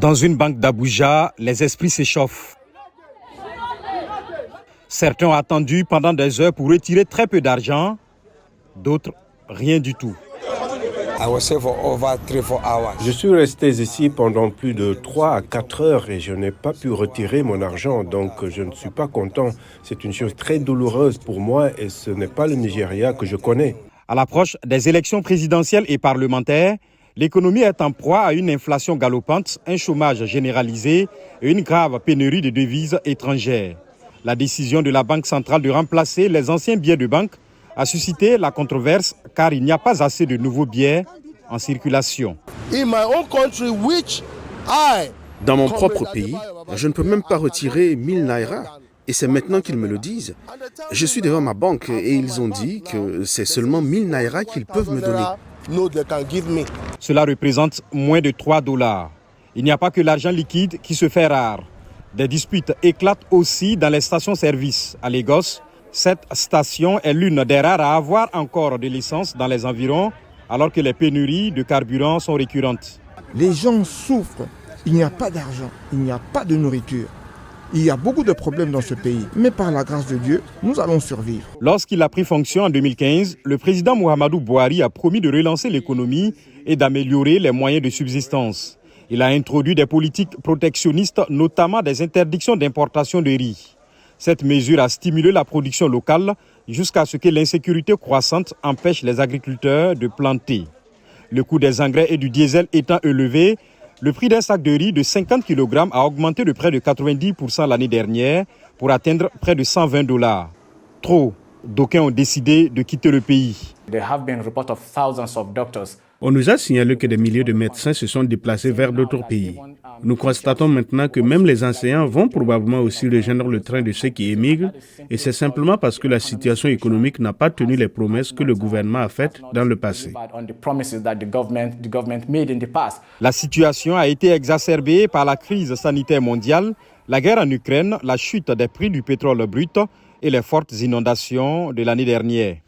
Dans une banque d'Abuja, les esprits s'échauffent. Certains ont attendu pendant des heures pour retirer très peu d'argent, d'autres rien du tout. Je suis resté ici pendant plus de 3 à 4 heures et je n'ai pas pu retirer mon argent, donc je ne suis pas content. C'est une chose très douloureuse pour moi et ce n'est pas le Nigeria que je connais. À l'approche des élections présidentielles et parlementaires, l'économie est en proie à une inflation galopante, un chômage généralisé et une grave pénurie de devises étrangères. La décision de la Banque centrale de remplacer les anciens billets de banque a suscité la controverse car il n'y a pas assez de nouveaux billets en circulation. Dans mon propre pays, je ne peux même pas retirer 1000 naira. Et c'est maintenant qu'ils me le disent. Je suis devant ma banque et ils ont dit que c'est seulement 1000 naira qu'ils peuvent me donner. Cela représente moins de $3. Il n'y a pas que l'argent liquide qui se fait rare. Des disputes éclatent aussi dans les stations-service. À Lagos, cette station est l'une des rares à avoir encore de l'essence dans les environs, alors que les pénuries de carburant sont récurrentes. Les gens souffrent. Il n'y a pas d'argent, il n'y a pas de nourriture. Il y a beaucoup de problèmes dans ce pays, mais par la grâce de Dieu, nous allons survivre. Lorsqu'il a pris fonction en 2015, le président Muhammadu Buhari a promis de relancer l'économie et d'améliorer les moyens de subsistance. Il a introduit des politiques protectionnistes, notamment des interdictions d'importation de riz. Cette mesure a stimulé la production locale jusqu'à ce que l'insécurité croissante empêche les agriculteurs de planter. Le coût des engrais et du diesel étant élevé, le prix d'un sac de riz de 50 kg a augmenté de près de 90% l'année dernière pour atteindre près de $120. Trop, d'aucuns ont décidé de quitter le pays. On nous a signalé que des milliers de médecins se sont déplacés vers d'autres pays. Nous constatons maintenant que même les enseignants vont probablement aussi rejoindre le train de ceux qui émigrent et c'est simplement parce que la situation économique n'a pas tenu les promesses que le gouvernement a faites dans le passé. La situation a été exacerbée par la crise sanitaire mondiale, la guerre en Ukraine, la chute des prix du pétrole brut et les fortes inondations de l'année dernière.